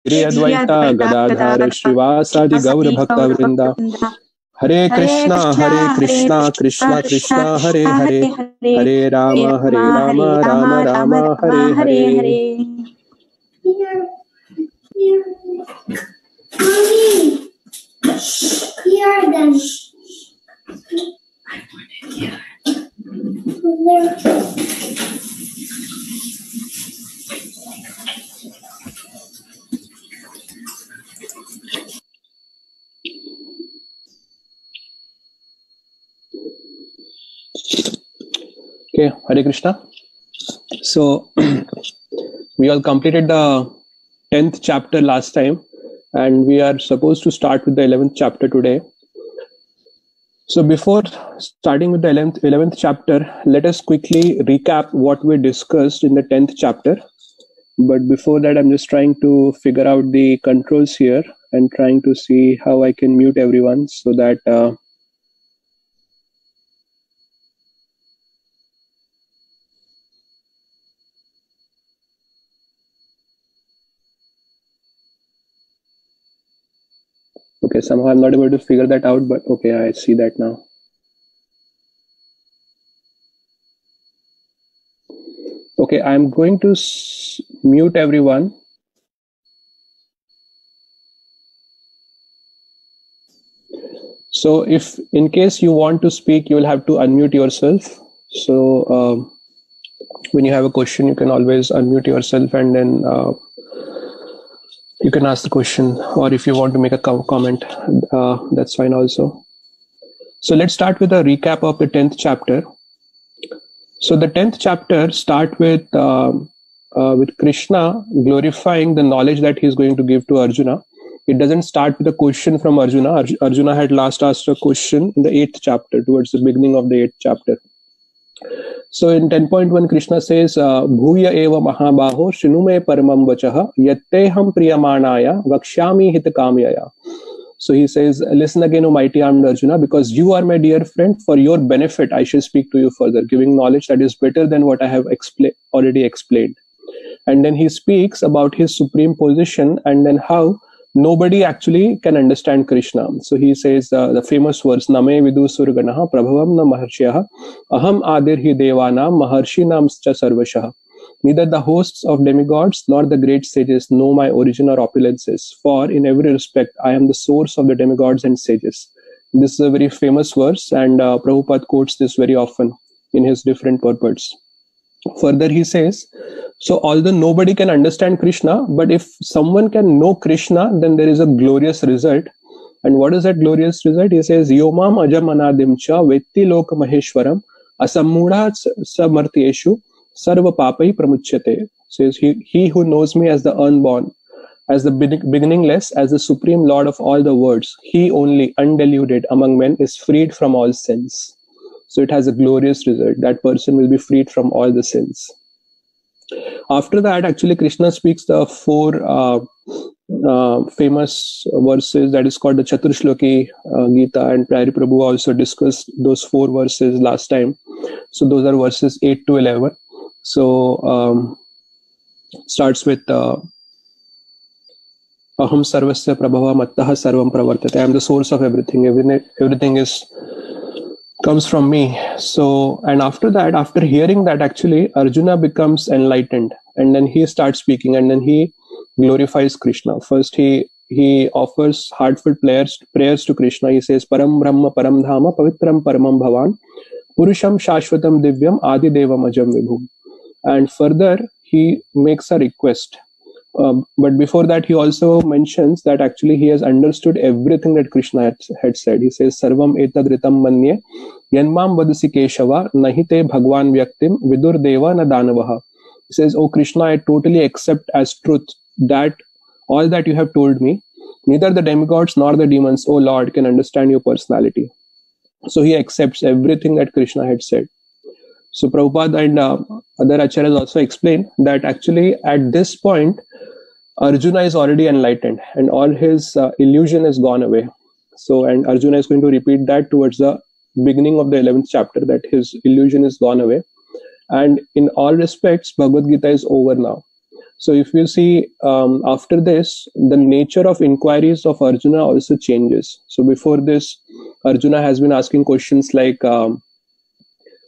Advaita Gadadhara Shrivasadi Gaura Bhakta Vrinda. Hare Krishna, Krishna Krishna, Hare Hare, Hare Rama, Rama Rama, Hare Hare. Here. Mommy. Here then. I put it here. Okay, Hare Krishna. So we all completed the 10th chapter last time, and we are supposed to start with the 11th chapter today. So before starting with the 11th chapter, let us quickly recap what we discussed in the 10th chapter. But before that, I'm just trying to figure out the controls here and trying to see how I can mute everyone so that okay, somehow I'm not able to figure that out, but okay, I see that now. Okay, I'm going to mute everyone. So if in case you want to speak, you will have to unmute yourself. So when you have a question, you can always unmute yourself and then you can ask the question, or if you want to make a comment, that's fine also. So let's start with a recap of the 10th chapter. So the 10th chapter start with Krishna glorifying the knowledge that he's going to give to Arjuna. It doesn't start with a question from Arjuna. Arjuna had last asked a question in the 8th chapter, towards the beginning of the 8th chapter. So in 10.1, Krishna says, Bhuya eva mahabaho shinume paramam vachaha yatteham priyamanaya vakshyami hitakamyaya. So he says, listen again, O mighty armed Arjuna, because you are my dear friend, for your benefit I shall speak to you further, giving knowledge that is better than what I have already explained. And then he speaks about his supreme position and then how nobody actually can understand Krishna. So he says the famous verse, Name vidu surganaha prabhavam na maharshyah aham adirhi devanam maharshinam cha sarvashah. Neither the hosts of demigods nor the great sages know my origin or opulences, for in every respect I am the source of the demigods and sages. This is a very famous verse, and Prabhupada quotes this very often in his different purports. Further he says, so although nobody can understand Krishna, but if someone can know Krishna, then there is a glorious result. And what is that glorious result? He says, Yomam ajam anadimcha vetti loka maheshwaram asammudha samartyeshu sarva papai pramuchyate. Says he who knows me as the unborn, as the beginningless, as the supreme lord of all the worlds, he only, undeluded among men, is freed from all sins. So it has a glorious result. That person will be freed from all the sins. After that, actually, Krishna speaks the 4 famous verses that is called the Chaturshloki Gita, and Prairie Prabhu also discussed those 4 verses last time. So those are verses 8 to 11. So starts with Aham sarvasya prabhava mattaha sarvam pravartate. I am the source of everything. Everything comes from me. So, and after that, after hearing that, actually Arjuna becomes enlightened, and then he starts speaking, and then he glorifies Krishna. First he offers heartfelt prayers to Krishna. He says, Param Brahma Param Dhama Pavitram Paramam Bhavan Purusham Shashvatam Divyam Adi Devam Ajam Vibhum. And further he makes a request. But before that, he also mentions that actually he has understood everything that Krishna had said. He says, Sarvam etadritam manye yanmam vadasi keshava nahite bhagwan vyaktim vidur deva na danavaha. He says, oh Krishna, I totally accept as truth that all that you have told me, neither the demigods nor the demons, O Lord, can understand your personality. So he accepts everything that Krishna had said. So Prabhupada and other acharyas also explain that actually at this point, Arjuna is already enlightened and all his illusion is gone away. So, and Arjuna is going to repeat that towards the beginning of the 11th chapter, that his illusion is gone away. And in all respects, Bhagavad Gita is over now. So if you see, after this, the nature of inquiries of Arjuna also changes. So before this, Arjuna has been asking questions like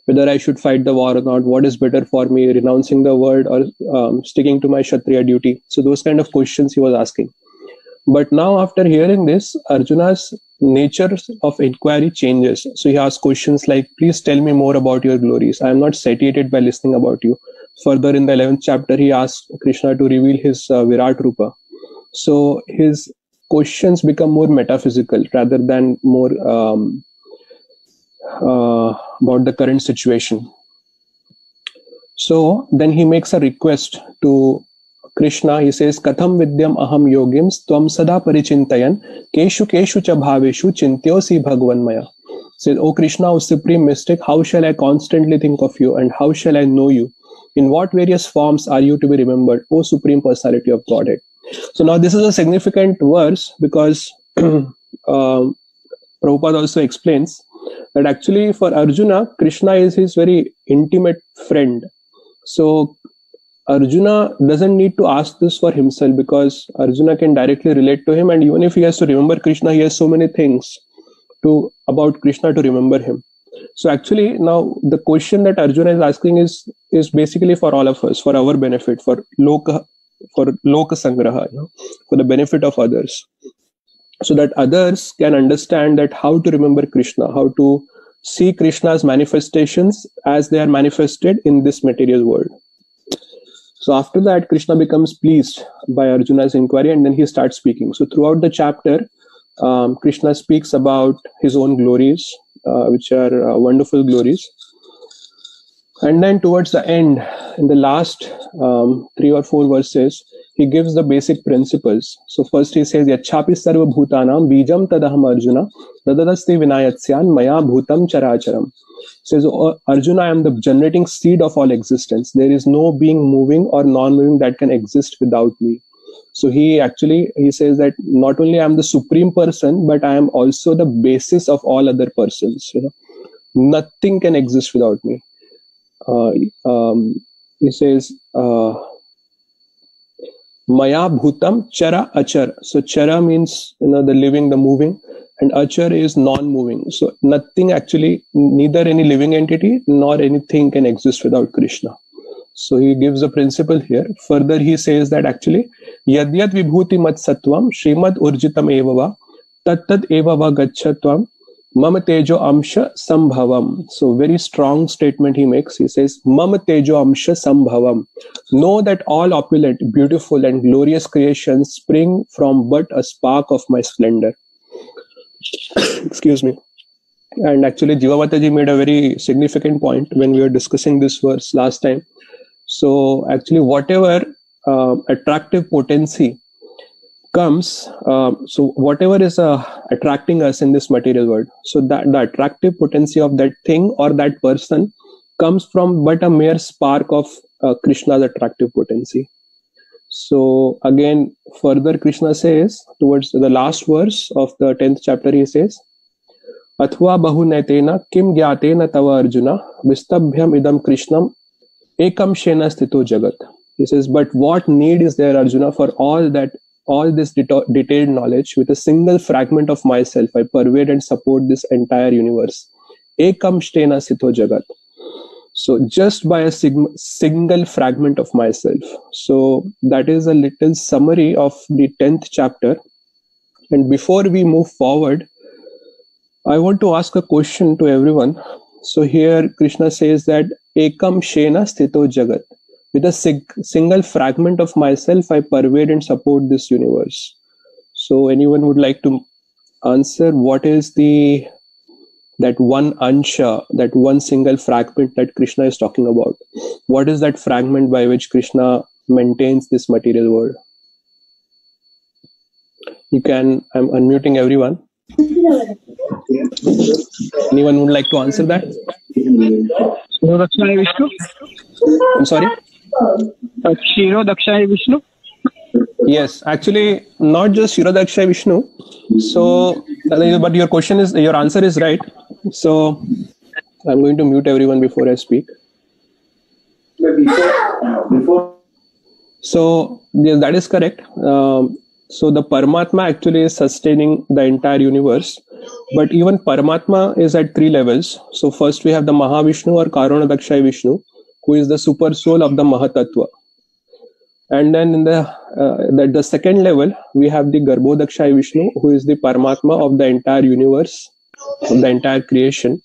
whether I should fight the war or not, what is better for me, renouncing the world or sticking to my Kshatriya duty. So those kind of questions he was asking. But now after hearing this, Arjuna's nature of inquiry changes. So he asks questions like, please tell me more about your glories. I am not satiated by listening about you. Further in the 11th chapter, he asks Krishna to reveal his Virat Rupa. So his questions become more metaphysical rather than more about the current situation. So then he makes a request to Krishna. He says, Katham vidyam aham yogims tvam sada parichintayan keshu cha bhaveshu chintyosi bhagwanmaya. Says, O Krishna, O supreme mystic, how shall I constantly think of you and how shall I know you? In what various forms are you to be remembered, O supreme personality of Godhead? So now this is a significant verse because Prabhupada also explains that actually for Arjuna, Krishna is his very intimate friend. So Arjuna doesn't need to ask this for himself because Arjuna can directly relate to him, and even if he has to remember Krishna, he has so many things about Krishna to remember him. So actually now the question that Arjuna is asking is basically for all of us, for our benefit, for loka sangraha, for the benefit of others, so that others can understand that how to remember Krishna, how to see Krishna's manifestations as they are manifested in this material world. So after that, Krishna becomes pleased by Arjuna's inquiry and then he starts speaking. So throughout the chapter, Krishna speaks about his own glories, which are wonderful glories. And then towards the end, in the last 3 or 4 verses, he gives the basic principles. So first he says, Yachapi sarva bhutanam bijam tadaham Arjuna dadadasti vinayatsyan maya bhutam characharam. Says, oh, Arjuna, I am the generating seed of all existence. There is no being moving or non-moving that can exist without me. So he says that not only I am the supreme person, but I am also the basis of all other persons. Nothing can exist without me. He says, Maya bhutam chara achar. So chara means the living, the moving, and achar is non-moving. So nothing actually, neither any living entity nor anything can exist without Krishna. So he gives a principle here. Further, he says that actually, yadyat vibhuti mat sattvam srimad urjitam evava tattad evava gachatvam mama tejo amsha sambhavam. So very strong statement he makes. He says, mama tejo amsha sambhavam. Know that all opulent, beautiful and glorious creations spring from but a spark of my splendor. Excuse me. And actually, Jivamataji made a very significant point when we were discussing this verse last time. So actually, whatever attractive potency comes, so whatever is attracting us in this material world, so that the attractive potency of that thing or that person comes from but a mere spark of Krishna's attractive potency. So again, further Krishna says towards the last verse of the 10th chapter, he says, Athva bahunetena kim gyatena tava Arjuna vistabhyam idam Krishnam ekam shena sthito jagat. He says, but what need is there, Arjuna, for all this detailed knowledge? With a single fragment of myself, I pervade and support this entire universe. Ekam shtena sthito jagat. So just by a single fragment of myself. So that is a little summary of the 10th chapter. And before we move forward, I want to ask a question to everyone. So here Krishna says that Ekam Shena Sthito Jagat. With a single fragment of myself, I pervade and support this universe. So anyone would like to answer what is that one ansha, that one single fragment that Krishna is talking about? What is that fragment by which Krishna maintains this material world? I'm unmuting everyone. Anyone would like to answer that? Shirodakshaya Vishnu? I'm sorry? Shirodakshaya Vishnu? Yes, actually, not just Shirodakshaya Vishnu. So, but your answer is right. So, I'm going to mute everyone before I speak. So yes, that is correct. So the Paramatma actually is sustaining the entire universe, but even Paramatma is at three levels. So first we have the Mahavishnu or Karanadakshay Vishnu, who is the super soul of the Mahatattva. And then in the second level, we have the Garbhodakshay Vishnu, who is the Paramatma of the entire universe, of the entire creation.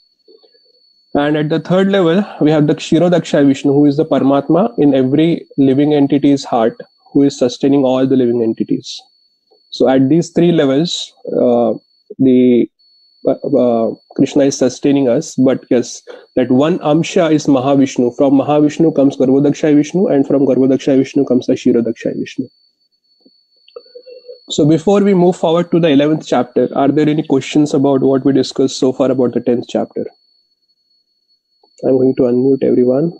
And at the third level, we have the Kshirodakshay Vishnu, who is the Paramatma in every living entity's heart, who is sustaining all the living entities. So at these three levels, Krishna is sustaining us. But yes, that one Amsha is Mahavishnu. From Mahavishnu comes Garbhodakshay Vishnu, and from Garbhodakshay Vishnu comes the Kshirodakshay Vishnu. So before we move forward to the 11th chapter, are there any questions about what we discussed so far about the 10th chapter? I'm going to unmute everyone.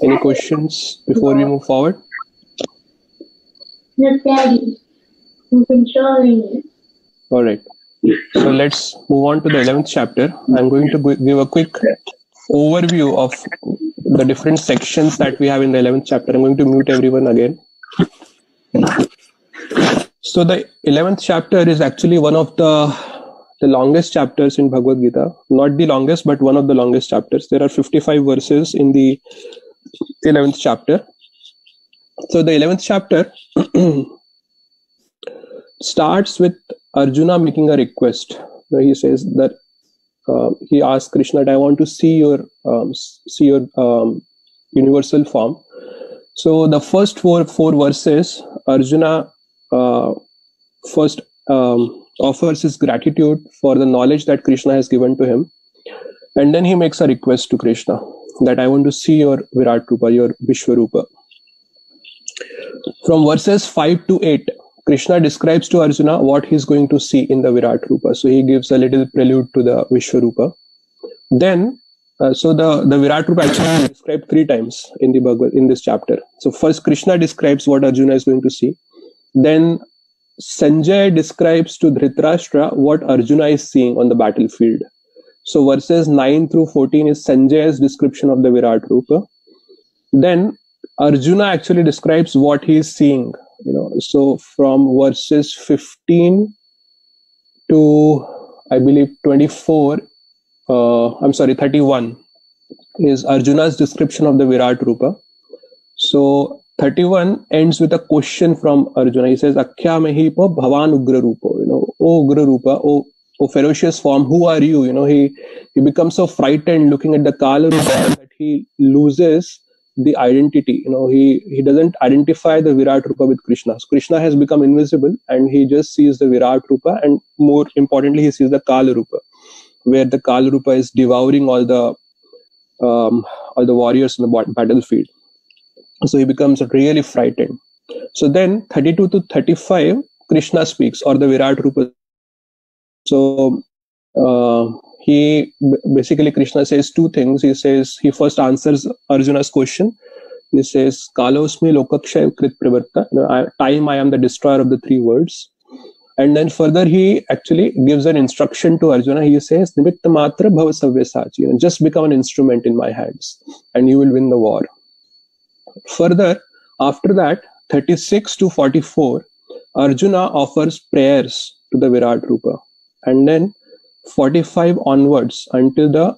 Any questions before we move forward? No, Daddy. I'm controlling it. All right. So let's move on to the 11th chapter. I'm going to give a quick overview of the different sections that we have in the 11th chapter. I'm going to mute everyone again. So the 11th chapter is actually one of the longest chapters in Bhagavad Gita. Not the longest, but one of the longest chapters. There are 55 verses in the 11th chapter. So the 11th chapter starts with Arjuna making a request. He says that he asks Krishna that I want to see your universal form. So the first four verses, Arjuna first offers his gratitude for the knowledge that Krishna has given to him, and then he makes a request to Krishna that I want to see your Virat Rupa, your Vishwarupa. From verses 5 to 8, Krishna describes to Arjuna what he's going to see in the Virat Rupa. So he gives a little prelude to the Vishwarupa. Then, so the Virat Rupa actually is described three times in the Bhagavad, in this chapter. So first Krishna describes what Arjuna is going to see. Then Sanjay describes to Dhritarashtra what Arjuna is seeing on the battlefield. So verses 9 through 14 is Sanjay's description of the Virat Rupa. Then Arjuna actually describes what he is seeing. So from verses 15 to I believe 31 is Arjuna's description of the Virat Rupa. So 31 ends with a question from Arjuna. He says, Akhya mehipa bhavan ugra rupa. O ugra rupa, O ferocious form, who are you? He becomes so frightened looking at the Kala Rupa that he loses the identity. He doesn't identify the Virat Rupa with Krishna. So Krishna has become invisible and he just sees the Virat Rupa, and more importantly, he sees the Kala Rupa, where the Kala Rupa is devouring all the warriors in the battlefield. So he becomes really frightened. So then 32 to 35, Krishna speaks, or the Virat Rupa. So Krishna says two things. He says, he first answers Arjuna's question. He says, Kalosmi lokakshay krit pravarta. Time I am the destroyer of the three worlds. And then further he actually gives an instruction to Arjuna. He says, Nimitta matra bhava savyasachi. Just become an instrument in my hands and you will win the war. Further, after that, 36 to 44, Arjuna offers prayers to the Virat Rupa. And then 45 onwards until the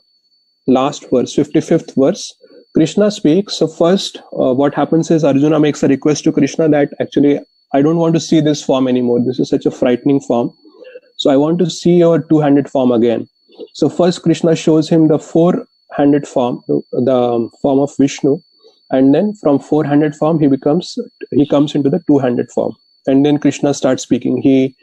last verse, 55th verse, Krishna speaks. So first, what happens is Arjuna makes a request to Krishna that actually, I don't want to see this form anymore. This is such a frightening form. So I want to see your two-handed form again. So first Krishna shows him the four-handed form, the form of Vishnu. And then from four-handed form, he comes into the two-handed form. And then Krishna starts speaking. He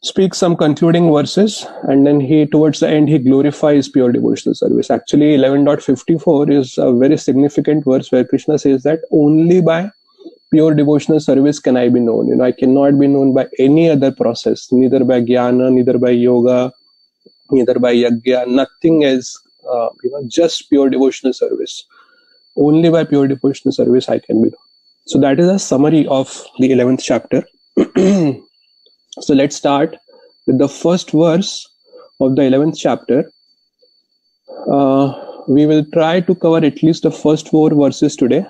speaks some concluding verses, and then towards the end, he glorifies pure devotional service. Actually, 11.54 is a very significant verse where Krishna says that only by pure devotional service can I be known. I cannot be known by any other process, neither by jnana, neither by yoga, neither by yajna. Nothing is, just pure devotional service. Only by pure devotional service I can be known. So that is a summary of the 11th chapter. So let's start with the first verse of the 11th chapter. we will try to cover at least the first 4 verses today.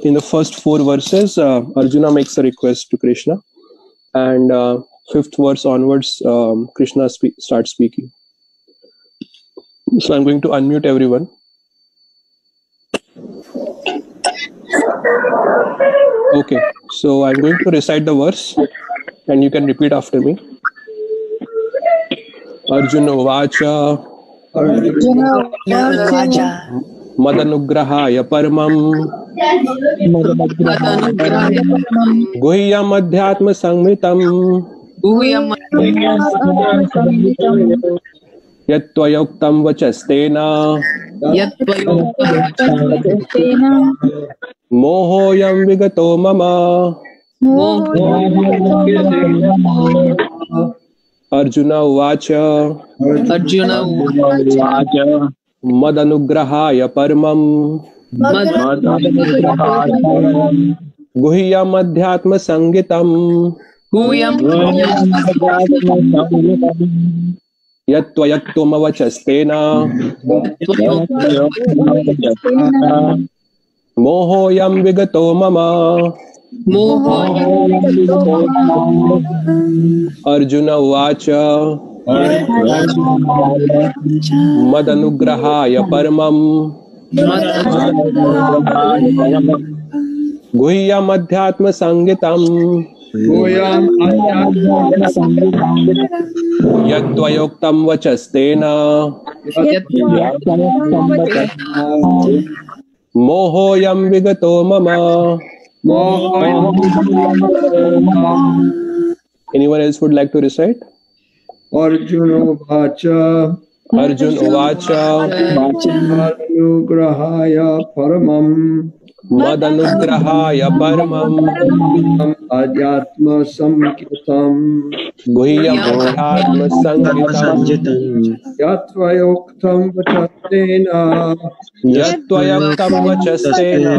In the first 4 verses, Arjuna makes a request to Krishna, and 5th verse onwards, Krishna starts speaking. So I'm going to unmute everyone. Okay, so I'm going to recite the verse, and you can repeat after me. Arjuna Vacha Madanugrahaya Paramam Guhyam Adhyatma Samhitam Yatvayuktam Vachastena Mohoyam Vigato Mama. Arjuna Uvacha Madanugrahaya Paramam Guhyam Adhyatma Sangitam Yatvayaktum Vachastena Mohoyam Vigato Mama. Arjuna Uvacha Madanugrahaya Paramam Guhyam Adhyatma Sangitam Yatvayuktam Vachastena Mohoyam Vigato Mama. Anyone else would like to recite? Arjuna Uvacha Madanugrahaya Paramam Adhyatma Samkitam Guhyam Adhyatma Sangitam Yatvayuktam Vachastena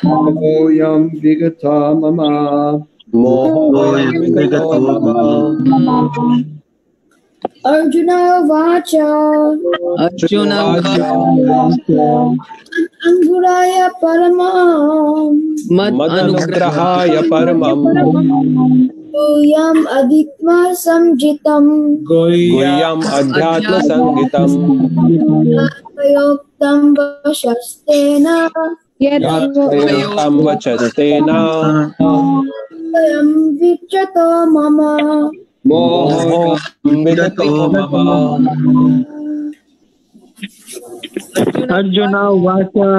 Mohoyam Vigata Mama. Arjuna Vacha Madanugrahaya Paramam Guhyam Adhyatma Samjitam Yatvayuktam Vachastena Mohoyam Vigato Mama. Arjuna Uvacha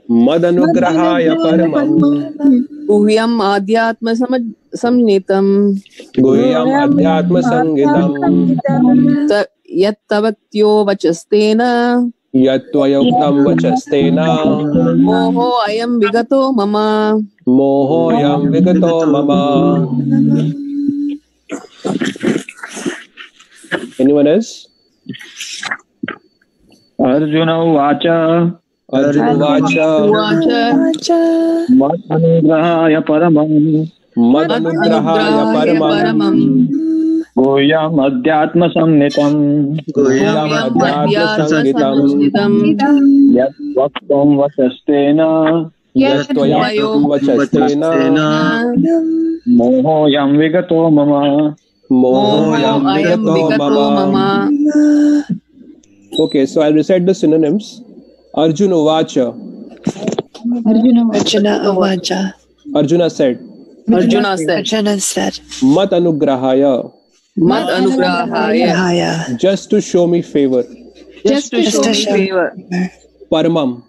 Madanugrahaya Paramam Guhyam Adhyatma Samnitam Yattavaktyo Vachastena Yatvayuktam Vachastena Mohoyam Vigato Mama. Anyone else? Arjuna Uvacha Madanugrahaya Paramam Guhyam Adhyatma Samnitam Yatvaktam Vachastena Mohoyam Vigato Mama. Okay, so I'll recite the synonyms. Arjuna Uvacha. Arjuna said. Mat Anugrahaya. Just to show me favor. Paramam.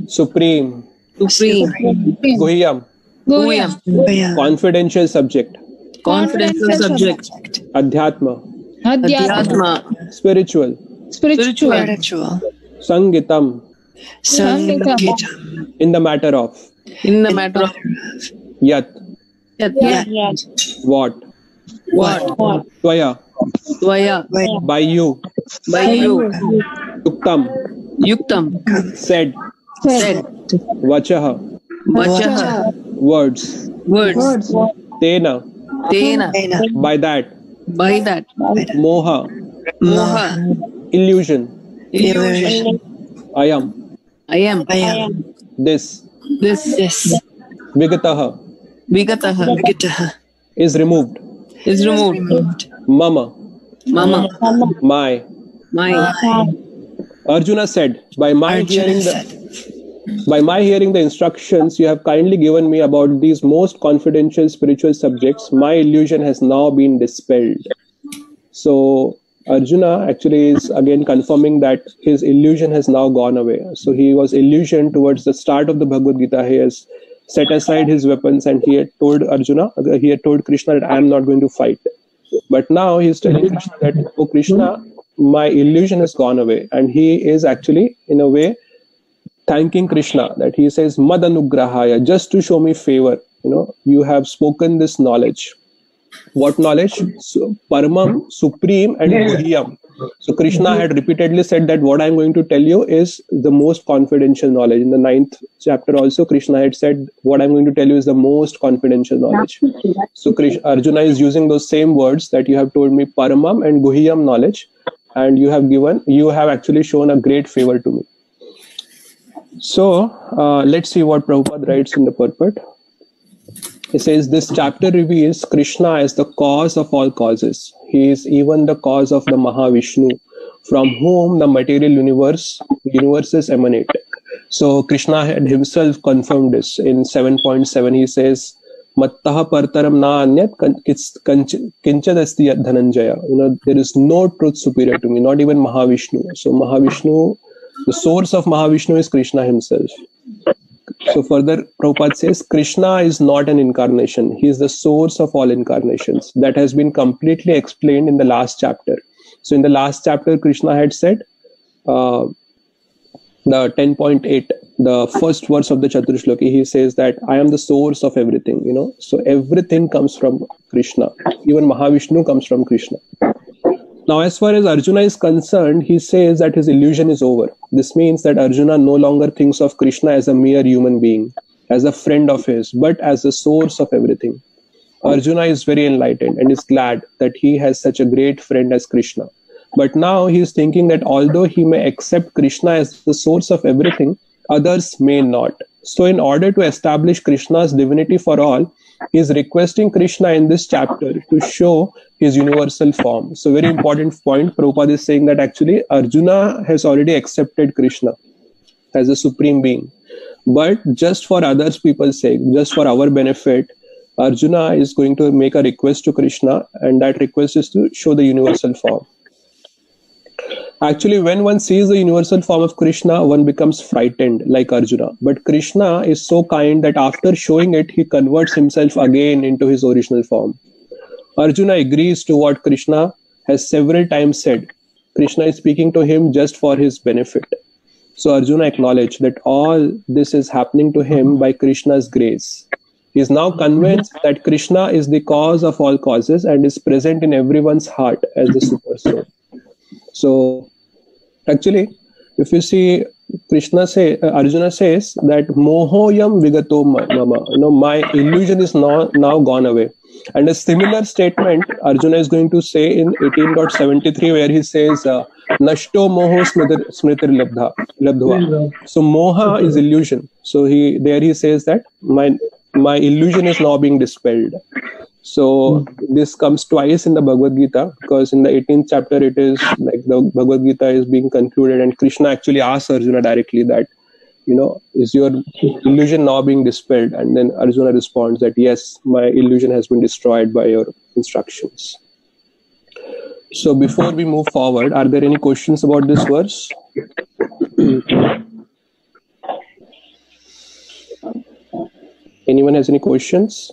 Supreme. Guhyam. Confidential subject. Adhyatma. Spiritual. Sangitam. In the matter of. Yat. What? Tvaya. By you. Yuktam. Said. Vachaha. Words. Tena. By that. By that. Moha, Moha. illusion. Illusion. I am. I am. This. This. Vigataha Vigataha. is removed. Is removed. Mama, Mama. my. My. Arjuna said, by my hearing the instructions you have kindly given me about these most confidential spiritual subjects, my illusion has now been dispelled. So Arjuna actually is again confirming that his illusion has now gone away. So he was illusioned towards the start of the Bhagavad Gita. He has set aside his weapons and he had told Krishna that I am not going to fight. But now he is telling Krishna that, oh Krishna, my illusion has gone away. And he is actually, in a way, thanking Krishna, that he says, Madanugrahaya, just to show me favor. You have spoken this knowledge. What knowledge? So, Paramam, Supreme, and Guhyam. So Krishna had repeatedly said that what I am going to tell you is the most confidential knowledge. In the 9th chapter also, Krishna had said what I am going to tell you is the most confidential knowledge. So Arjuna is using those same words that you have told me, Paramam and Guhyam knowledge, and you have actually shown a great favor to me. So let's see what Prabhupada writes in the purport. He says, this chapter reveals Krishna as the cause of all causes. He is even the cause of the Mahavishnu, from whom the material universes emanate. So Krishna had himself confirmed this in 7.7. He says, Mattaha partaram na anyat kinchadasti dhananjaya. There is no truth superior to me, not even Mahavishnu. So Mahavishnu, the source of Mahavishnu is Krishna himself. So further, Prabhupada says, Krishna is not an incarnation. He is the source of all incarnations. That has been completely explained in the last chapter. So in the last chapter, Krishna had said, the 10.8, the first verse of the Chaturshloki, he says that I am the source of everything, So everything comes from Krishna. Even Mahavishnu comes from Krishna. Now, as far as Arjuna is concerned, he says that his illusion is over. This means that Arjuna no longer thinks of Krishna as a mere human being, as a friend of his, but as the source of everything. Arjuna is very enlightened and is glad that he has such a great friend as Krishna. But now he is thinking that although he may accept Krishna as the source of everything, others may not. So in order to establish Krishna's divinity for all, he is requesting Krishna in this chapter to show his universal form. So very important point, Prabhupada is saying that actually Arjuna has already accepted Krishna as a supreme being. But just for others people's sake, just for our benefit, Arjuna is going to make a request to Krishna, and that request is to show the universal form. Actually, when one sees the universal form of Krishna, one becomes frightened like Arjuna. But Krishna is so kind that after showing it, he converts himself again into his original form. Arjuna agrees to what Krishna has several times said. Krishna is speaking to him just for his benefit. So Arjuna acknowledged that all this is happening to him by Krishna's grace. He is now convinced that Krishna is the cause of all causes and is present in everyone's heart as the super soul. So actually, if you see, Arjuna says that mohoyam vigato mama, my illusion is now gone away. And a similar statement Arjuna is going to say in 18.73, where he says nashto moho smritir labdhva. So moha is illusion. So he says that my illusion is now being dispelled. So this comes twice in the Bhagavad Gita, because in the 18th chapter it is like the Bhagavad Gita is being concluded and Krishna actually asks Arjuna directly that, is your illusion now being dispelled? And then Arjuna responds that yes, my illusion has been destroyed by your instructions. So before we move forward, are there any questions about this verse? Anyone has any questions?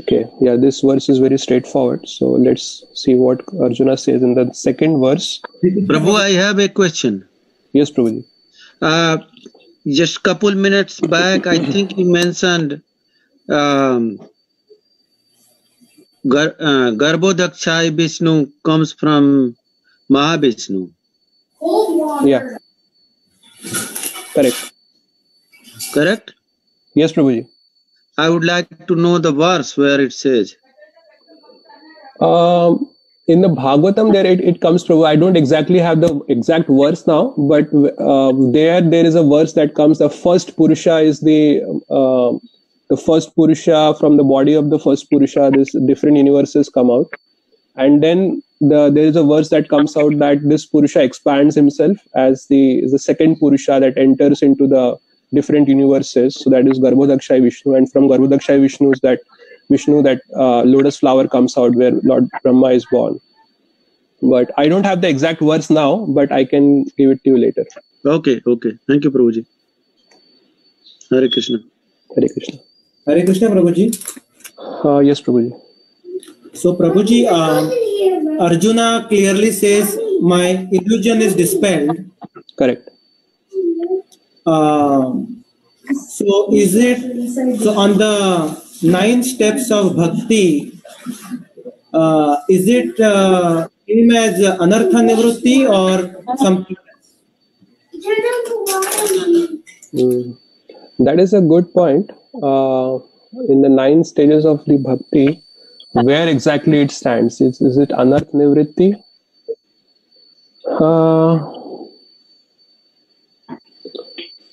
Okay, yeah, this verse is very straightforward. So let's see what Arjuna says in the second verse. Prabhu, I have a question. Yes, Prabhuji. Just couple minutes back, I think you mentioned Garbhodakshai Vishnu comes from Mahavishnu. Yeah. Correct. Correct? Yes, Prabhuji. I would like to know the verse where it says. In the Bhagavatam, there it comes from. I don't exactly have the exact verse now, but there is a verse that comes. The first Purusha is the first Purusha. From the body of the first Purusha, this different universes come out, and then there is a verse that comes out that this Purusha expands himself as the second Purusha that enters into the different universes. So that is Garbhodakshay Vishnu, and from Garbhodakshay Vishnu that lotus flower comes out where Lord Brahma is born. But I don't have the exact verse now, but I can give it to you later. Okay. Thank you, Prabhuji. Hare Krishna. Hare Krishna. Hare Krishna, Prabhuji. Yes, Prabhuji. So, Prabhuji, Arjuna clearly says, my illusion is dispelled. Correct. So, is it, so on the 9 steps of bhakti, is it same as anartha nivrutti or something else? That is a good point. In the 9 stages of the bhakti, where exactly it stands? Is it anartha nivritti?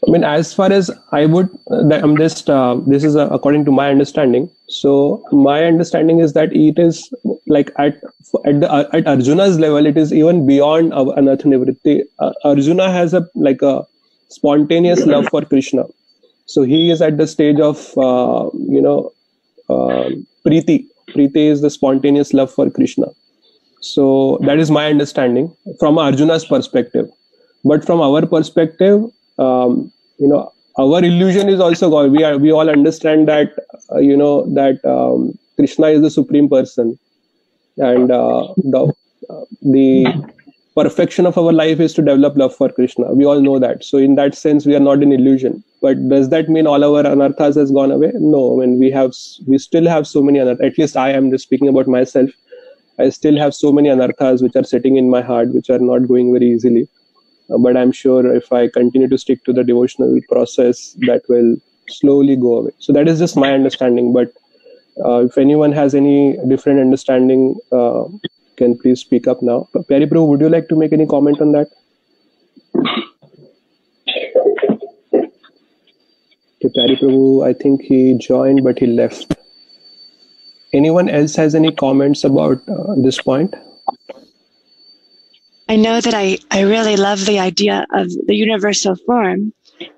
I mean, as far as I would, I'm just, this is according to my understanding. So my understanding is that it is like at Arjuna's level, it is even beyond anartha nivritti. Arjuna has a spontaneous love for Krishna. So he is at the stage of, Preeti. Preeti is the spontaneous love for Krishna. So that is my understanding from Arjuna's perspective. But from our perspective, our illusion is also God. We all understand that, Krishna is the supreme person, and the perfection of our life is to develop love for Krishna. We all know that. So in that sense, we are not in illusion. But does that mean all our anarthas has gone away? No. I mean, we still have so many anarthas. At least I am just speaking about myself. I still have so many anarthas which are sitting in my heart, which are not going very easily. But I'm sure if I continue to stick to the devotional process, that will slowly go away. So that is just my understanding. But if anyone has any different understanding, can please speak up now. Pyari Prabhu, would you like to make any comment on that? Okay, Pyari Prabhu, I think he joined, but he left. Anyone else has any comments about this point? I know that I really love the idea of the universal form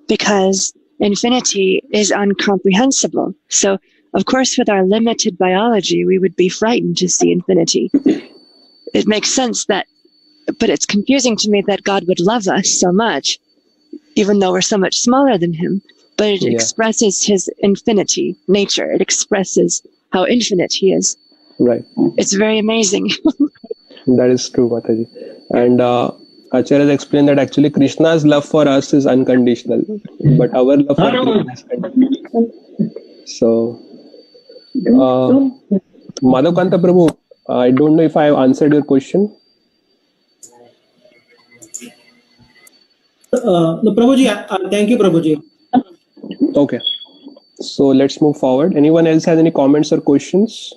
because infinity is incomprehensible. So, of course, with our limited biology, we would be frightened to see infinity. It makes sense but it's confusing to me that God would love us so much, even though we're so much smaller than him. But it expresses his infinity nature. It expresses how infinite he is. Right. It's very amazing. That is true, Mataji. And Acharya has explained that actually Krishna's love for us is unconditional, but our love for Krishna is conditional. So, Madhavkanta Prabhu, I don't know if I have answered your question. No, Prabhuji, thank you, Prabhuji. Okay. So let's move forward. Anyone else has any comments or questions?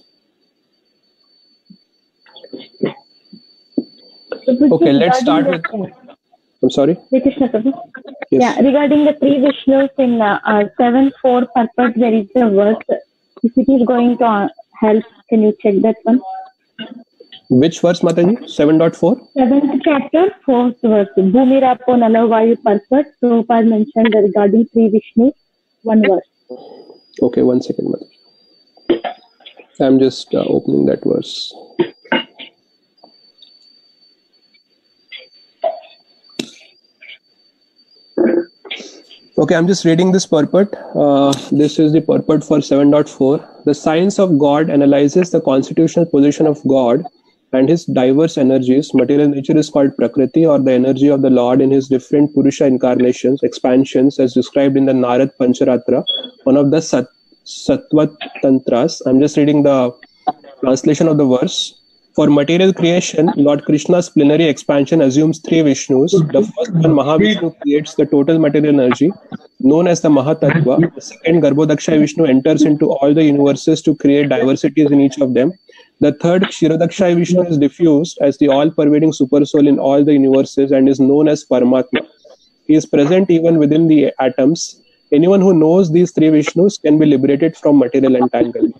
Okay, let's start with. I'm sorry. Krishna Prabhu. Yes. Yeah, regarding the 3 Vishnus in 7.4 purpose, there is a verse. If it is going to help, can you check that one? Which verse, Mataji? 7.4? 7th chapter, 4th verse. Bhumirapo Nalavayu purpose. Prabhupada mentioned regarding 3 Vishnus, one verse. Okay, 1 second, Mataji. I'm just opening that verse. Okay, I'm just reading this purport. This is the purport for 7.4. The science of God analyzes the constitutional position of God and his diverse energies. Material nature is called Prakriti, or the energy of the Lord in his different Purusha incarnations, expansions, as described in the Narad Pancharatra, one of the Sattva Tantras. I'm just reading the translation of the verse. For material creation, Lord Krishna's plenary expansion assumes 3 Vishnus. The first one, Mahavishnu, creates the total material energy, known as the Mahatattva. The second, Garbhodakshay Vishnu, enters into all the universes to create diversities in each of them. The third, Kshirodakshaya Vishnu, is diffused as the all-pervading supersoul in all the universes and is known as Paramatma. He is present even within the atoms. Anyone who knows these three Vishnus can be liberated from material entanglement.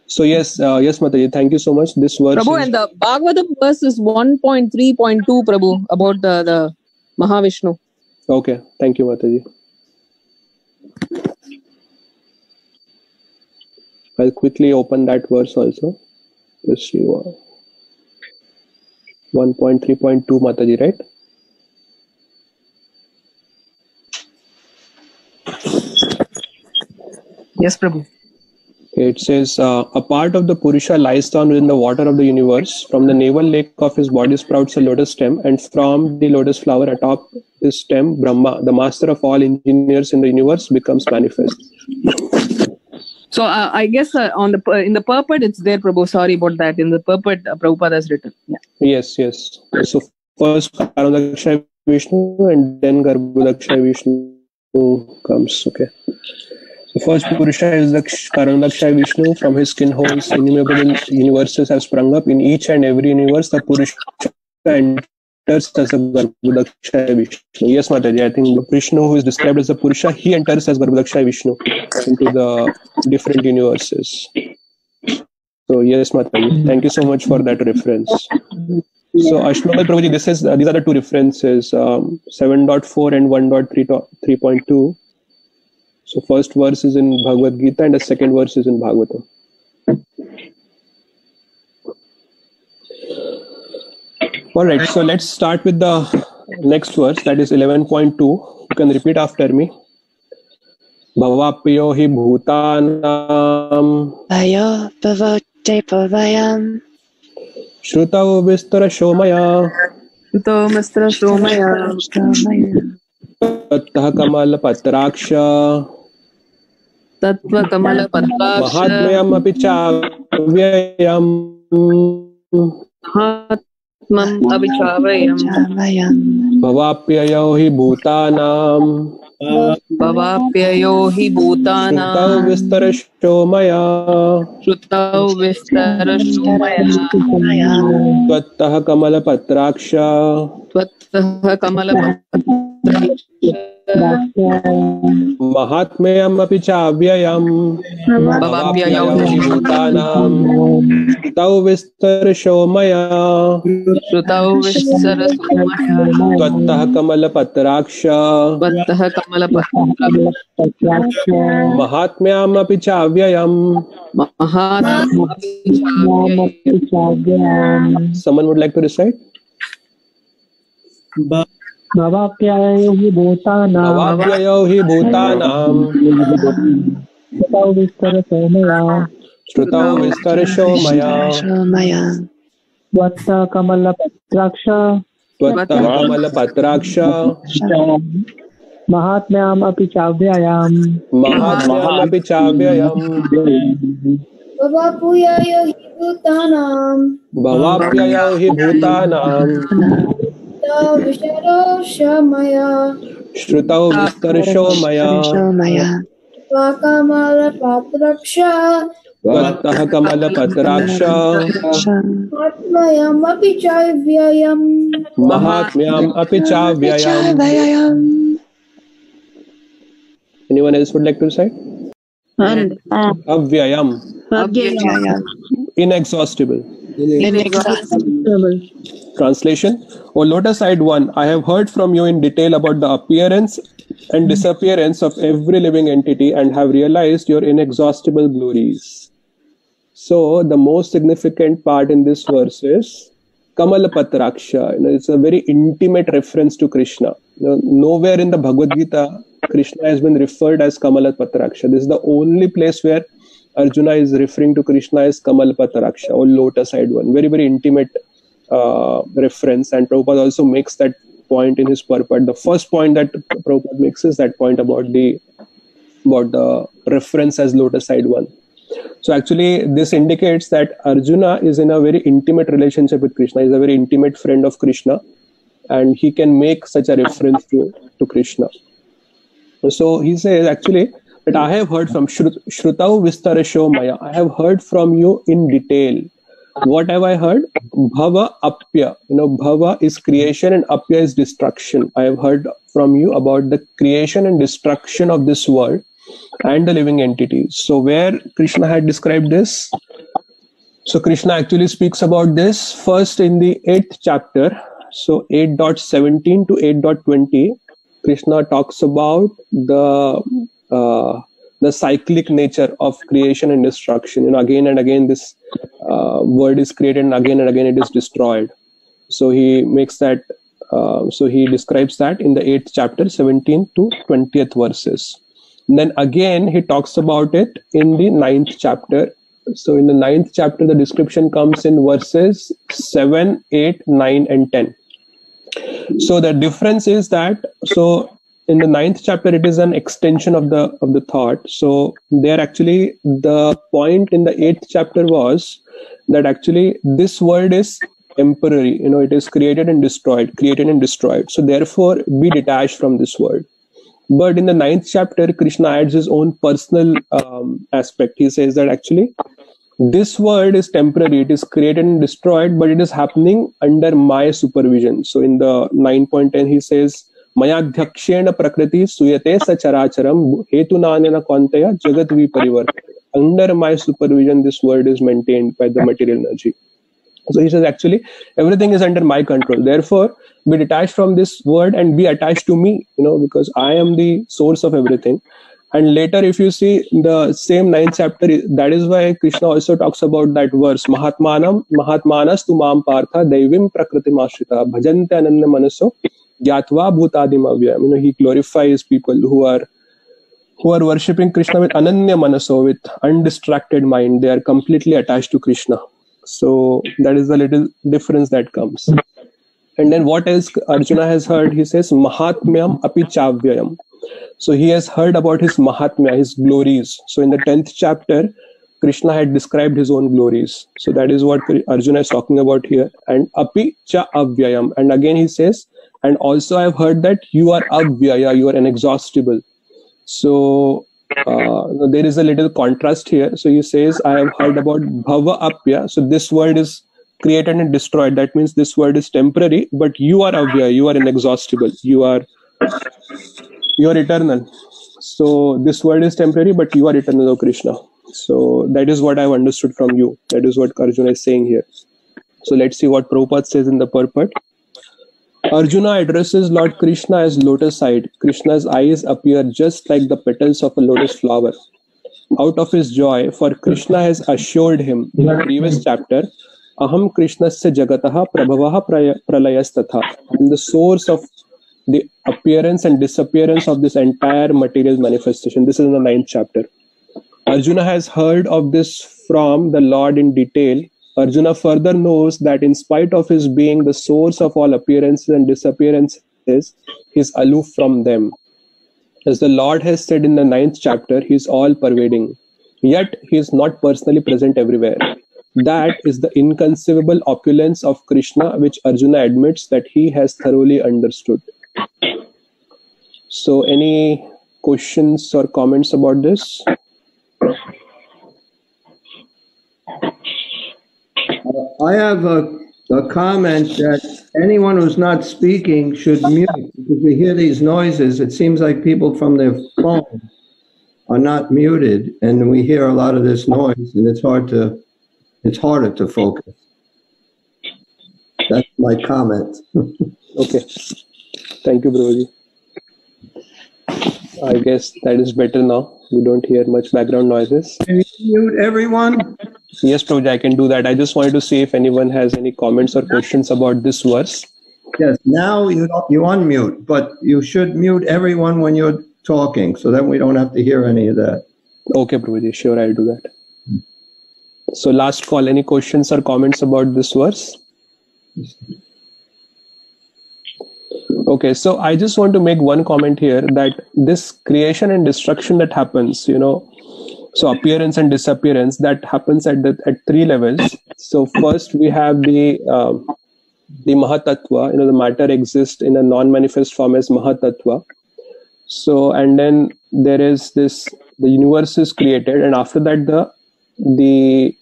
So yes, Mataji, thank you so much. This verse Prabhu, is... and the Bhagavatam verse is 1.3.2, Prabhu, about the Mahavishnu. Okay, thank you, Mataji. I'll quickly open that verse also. Let's see. 1.3.2, Mataji, right? Yes, Prabhu. It says, a part of the Purusha lies down within the water of the universe. From the navel lake of his body sprouts a lotus stem, and from the lotus flower atop his stem, Brahma, the master of all engineers in the universe, becomes manifest. So I guess in the purport it's there, Prabhu. Sorry about that. In the purport, Prabhupada has written. Yeah. Yes. So first Karandakshay Vishnu and then Garbhodakshaya Vishnu comes. Okay. The first Purusha is the Karandakshay Vishnu. From his skin holes, innumerable universes have sprung up. In each and every universe, the Purusha enters as a Garbhodakshaya Vishnu. Yes, Mataji, I think the Vishnu who is described as a Purusha, he enters as Garbhodakshaya Vishnu into the different universes. So yes, Mataji, thank you so much for that reference. So Ashmagal Prabhuji, these are the two references, 7.4 and 1.3.2. So first verse is in Bhagavad Gita and the second verse is in Bhagavatam. All right, so let's start with the next verse, that is 11.2. You can repeat after me. Bhavapyo hi bhutanam Vayo bhavote pavayam Shrutau vistara shomaya Shrutau vistara shomaya Tattva kamala patraksha Tattva kamala patraksha Mahatmayam api chavyayam Mahatmam abhichavayam Bhavapyayo hi bhutanam Bhavapyayo hi bhutanam Shrutau vistara shomaya Shrutau vistara shomaya Tvattah kamala patraksha Tvattah kamala patraksha Mahatmayam api chavyayam Bhavapyayo hi bhutanam Shrutau vistara shomaya Shrutau vistara shomaya Tvattah kamala patraksha Tvattah kamala patraksha Mahatmayam api chavyayam. Mahatmam abhichavayam. Someone would like to recite? Bhavapyayo hi bhutanam Bhavapyayo hi bhutanam Shrutau vistara shomaya Shrutau vistara shomaya Tvattah kamala patraksha Tvattah kamala patraksha Mahatmyam api chavyayam Mahatmayam api chavyayam Bhavapyayo hi bhutanam Bhavapyayo hi bhutanam Visharo shamaya Shrutau vistara shomaya Vakamala patraksha Tvattah kamala patraksha Atmayam api chavyayam Mahatmayam api chavyayam. Anyone else would like to recite? Avyayam. Inexhaustible. Translation. O lotus-eyed one, I have heard from you in detail about the appearance and disappearance of every living entity and have realized your inexhaustible glories. So the most significant part in this verse is Kamala Patraksha. It's a very intimate reference to Krishna. Nowhere in the Bhagavad Gita Krishna has been referred as Kamala Patraksha. This is the only place where Arjuna is referring to Krishna as Kamala Patraksha or lotus-eyed one. Very, very intimate reference, and Prabhupada also makes that point in his purport. The first point that Prabhupada makes is that point about the reference as lotus-eyed one. So actually this indicates that Arjuna is in a very intimate relationship with Krishna. He is a very intimate friend of Krishna, and he can make such a reference to Krishna. So he says actually that I have heard from Shrutau Vistarasho Maya. I have heard from you in detail. What have I heard? Bhava Apya. Bhava is creation and Apya is destruction. I have heard from you about the creation and destruction of this world and the living entities. So where Krishna had described this? So Krishna actually speaks about this first in the 8th chapter. So 8.17 to 8.20, Krishna talks about the cyclic nature of creation and destruction. Again and again this world is created and again it is destroyed. So he makes that. So he describes that in the 8th chapter, 17 to 20th verses. And then again he talks about it in the 9th chapter. So in the 9th chapter, the description comes in verses 7, 8, 9, and 10. So the difference is that, so in the 9th chapter, it is an extension of the thought. So there actually, the point in the 8th chapter was that actually this world is temporary. It is created and destroyed. So therefore, be detached from this world. But in the 9th chapter, Krishna adds his own personal aspect. He says that actually this world is temporary. It is created and destroyed, but it is happening under my supervision. So in the 9.10, he says, Mayadhyakshena prakriti suyate sacharacharam hetunanena kvantaya jagat viparivartana. Under my supervision, this world is maintained by the material energy. So he says, actually, everything is under my control. Therefore, be detached from this world and be attached to me, because I am the source of everything. And later, if you see the same 9th chapter, that is why Krishna also talks about that verse, Mahatmanas tu mam partha daivim prakritim ashrita bhajante ananya manaso gyatva bhutadim avyam. He glorifies people who are worshipping Krishna with ananya manaso, with undistracted mind. They are completely attached to Krishna. So that is the little difference that comes. And then what else Arjuna has heard? He says, Mahatmyam api chavyayam. So he has heard about his Mahatmya, his glories. So in the 10th chapter, Krishna had described his own glories. So that is what Arjuna is talking about here. And api cha avyayam. And again he says, and also I have heard that you are avyaya, you are inexhaustible. So there is a little contrast here. So he says, I have heard about bhava apya. So this world is created and destroyed. That means this world is temporary, but you are avyaya, you are inexhaustible. You are eternal. So this world is temporary, but you are eternal, O Krishna. So that is what I have understood from you. That is what Arjuna is saying here. So let's see what Prabhupada says in the purport. Arjuna addresses Lord Krishna as lotus-eyed. Krishna's eyes appear just like the petals of a lotus flower. Out of his joy, for Krishna has assured him in the previous chapter, Aham Krishnasya Jagataha Prabhavaha Pralayas-tatha. I am the source of the appearance and disappearance of this entire material manifestation. This is in the 9th chapter. Arjuna has heard of this from the Lord in detail. Arjuna further knows that in spite of his being the source of all appearances and disappearances, he is aloof from them. As the Lord has said in the 9th chapter, he is all-pervading. Yet he is not personally present everywhere. That is the inconceivable opulence of Krishna, which Arjuna admits that he has thoroughly understood. So any questions or comments about this? I have a comment that anyone who's not speaking should mute, because we hear these noises. It seems like people from their phone are not muted, and we hear a lot of this noise, and it's harder to focus. That's my comment. Okay. Thank you, Prabhuji. I guess that is better now. We don't hear much background noises. Can you mute everyone? Yes, Prabhuji, I can do that. I just wanted to see if anyone has any comments or questions about this verse. Yes, now you unmute, but you should mute everyone when you're talking, so then we don't have to hear any of that. Okay, Prabhuji, sure, I'll do that. So last call, any questions or comments about this verse? Okay, so I just want to make one comment here that this creation and destruction that happens, so appearance and disappearance, that happens at 3 levels. So first we have the Mahatattva, the matter exists in a non-manifest form as Mahatattva. So, and then there is this, the universe is created, and after that the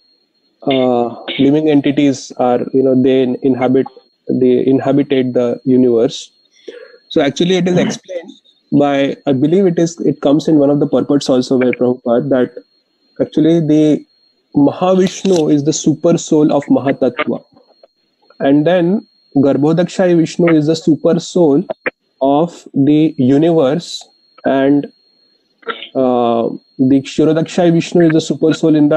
living entities are, they inhabitate the universe. So actually it is explained by, I believe it comes in one of the purports also by Prabhupada, that actually the Mahavishnu is the super soul of Mahatattva, and then Garbhodakshayi Vishnu is the super soul of the universe, and the Kshirodakshayi Vishnu is the super soul in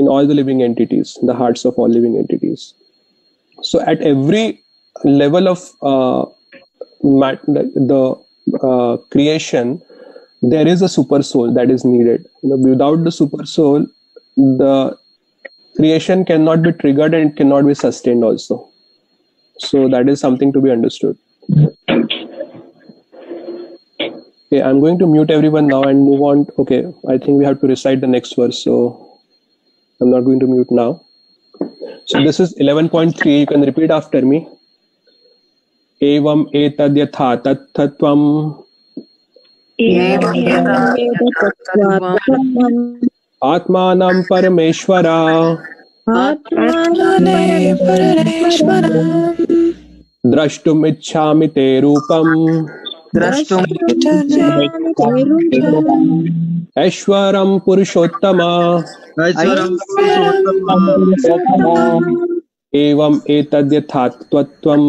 all the living entities, in the hearts of all living entities. So at every level of the creation, there is a super soul that is needed. Without the super soul, the creation cannot be triggered and it cannot be sustained also. So that is something to be understood. Okay, I'm going to mute everyone now and move on. Okay, I think we have to recite the next verse, so I'm not going to mute now. So this is 11.3. You can repeat after me. Evam etad yatha tattvam Atmanam Parameshwara Drashtum ichchami te rupam Aishwaram Purushottama Evam etad yatha tattvam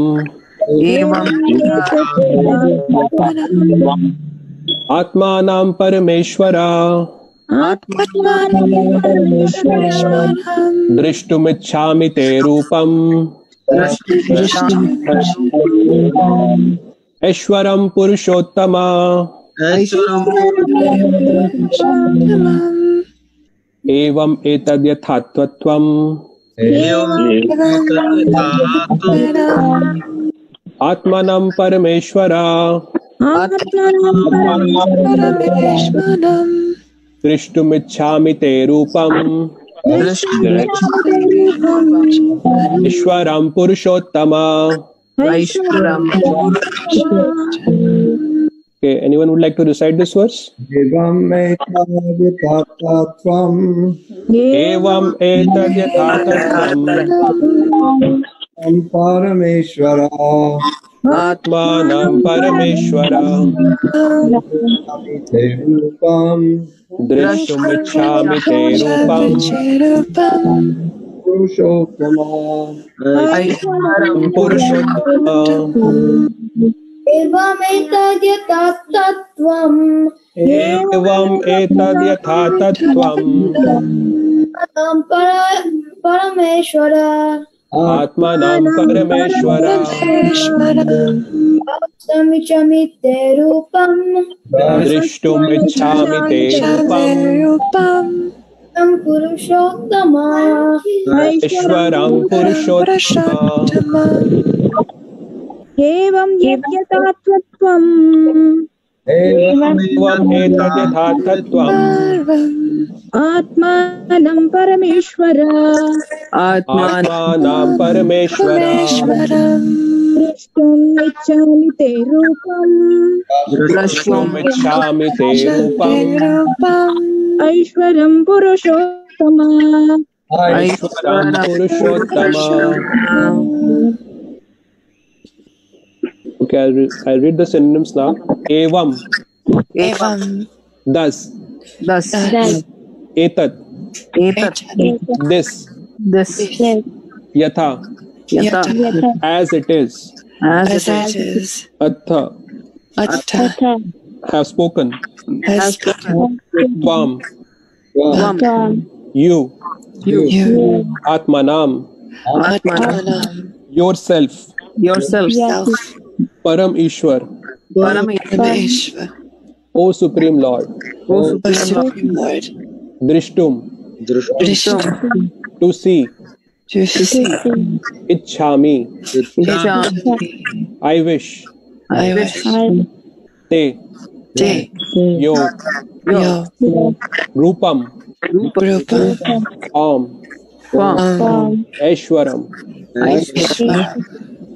Atmanam Parameshwara Drishtum ichchami te rupam Aishwaram Purushottama Evam etad yatha tattvam Atmanam Parameshwara Drishtum ichchami te rupam Ishwaram Purushottama. Okay, anyone would like to recite this verse? Evam etad yatha tattvam Evam etad yatha tattvam Parameshwara Atmanam Parameshwara Drishtum ichchami te rupam Purushottama Evam etad yatha tattvam Evam etad yatha tattvam Parameshwara Atmanam Parameshwara Drishtum ichchami te rupam Drishtum ichchami te rupam Purushottama Ishwaram Purushottama. Evam yatha tattvam Evam etad yatha tattvam Atmanam Parameshwara Atmanam Parameshwara Drishtum ichchami te rupam Drishtum ichchami te rupam Aishwaram Purushottama Aishwaram Purushottama. Okay, I'll read the synonyms now. Evam. Thus. Etat. This. Yatha. As it is. Atha. Have spoken. Tvam. You. Atmanam. Yourself. Param Ishwar. O Supreme Lord. Drishtum. To see. Ichchami. I wish. Te. Yo. Rupam. Form. Aishwaram.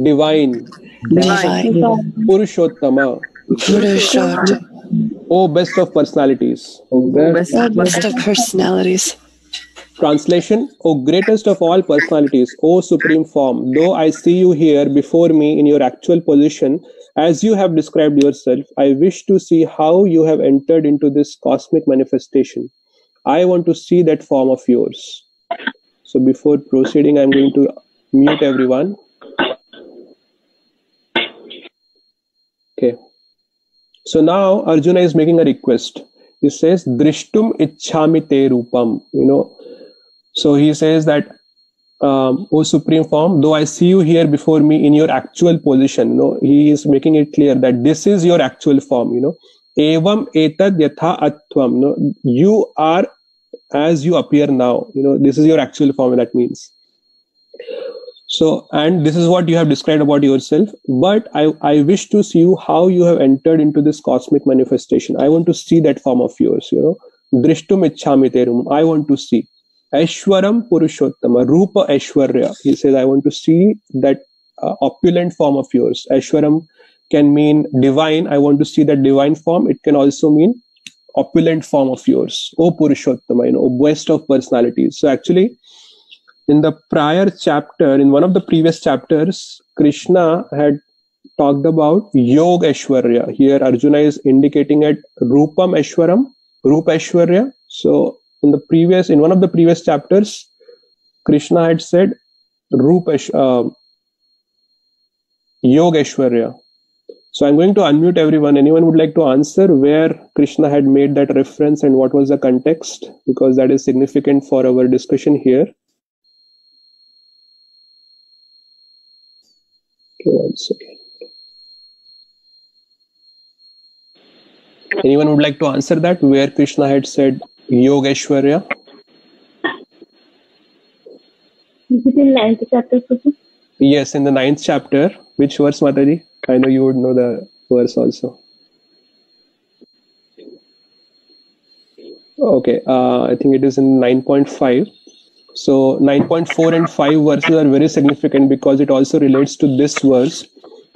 Divine. Purushottama. O best of personalities. Best of personalities. Translation, O greatest of all personalities, O supreme form, though I see you here before me in your actual position, as you have described yourself, I wish to see how you have entered into this cosmic manifestation. I want to see that form of yours. So before proceeding, I'm going to mute everyone. Okay. So now Arjuna is making a request. He says, Drishtum ichhami te rupam. So he says that, O supreme form, though I see you here before me in your actual position, he is making it clear that this is your actual form, Evam etad yatha atvam, you are as you appear now, this is your actual form, that means. So, and this is what you have described about yourself, but I wish to see you how you have entered into this cosmic manifestation. I want to see that form of yours, Drishtum ichhami te rupam, I want to see. Aishwaram Purushottama, Rupa Aishwarya. He says, I want to see that opulent form of yours. Aishwaram can mean divine. I want to see that divine form. It can also mean opulent form of yours. O Purushottama, best of personalities. So actually, in the prior chapter, in one of the previous chapters, Krishna had talked about Yoga Aishwarya. Here Arjuna is indicating at Rupam Aishwaram, Rupa Aishwarya. So in one of the previous chapters, Krishna had said Yoga Aishwarya. So I'm going to unmute everyone. Anyone would like to answer where Krishna had made that reference and what was the context? Because that is significant for our discussion here. Okay, one second. Anyone would like to answer that where Krishna had said Yogeshwarya? Is it in 9th chapter, Prabhu? Yes, in the 9th chapter. Which verse, Mataji? I know you would know the verse also. Okay, I think it is in 9.5. So 9.4 and 5 verses are very significant because it also relates to this verse.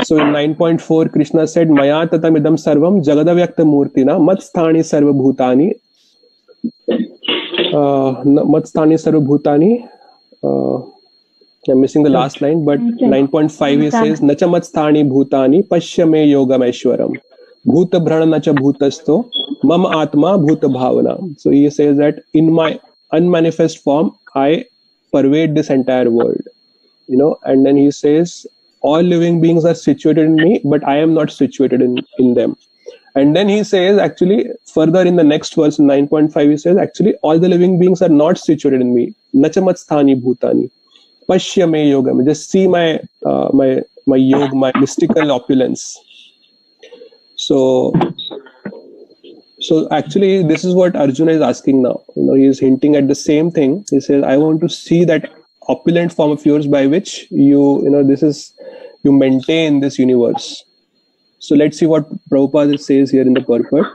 So in 9.4, Krishna said, Maya tatam idam sarvam jagadavyakta murtina matsthani sarva bhutani I'm missing the last line, but 9.5 he says, Nacha matsthani bhutani pashyame yogam aishwaram bhuta bhrana nacha bhutasto mam atma bhuta bhavana. So he says that in my unmanifest form, I pervade this entire world, and then he says, all living beings are situated in me, but I am not situated in them. And then he says, actually, further in the next verse, 9.5, he says, actually, all the living beings are not situated in me. Nachamatstani bhutani. Pashya me yogam. Just see my yoga, my mystical opulence. So actually, this is what Arjuna is asking now. He is hinting at the same thing. He says, I want to see that opulent form of yours by which you maintain this universe. So let's see what Prabhupada says here in the purport.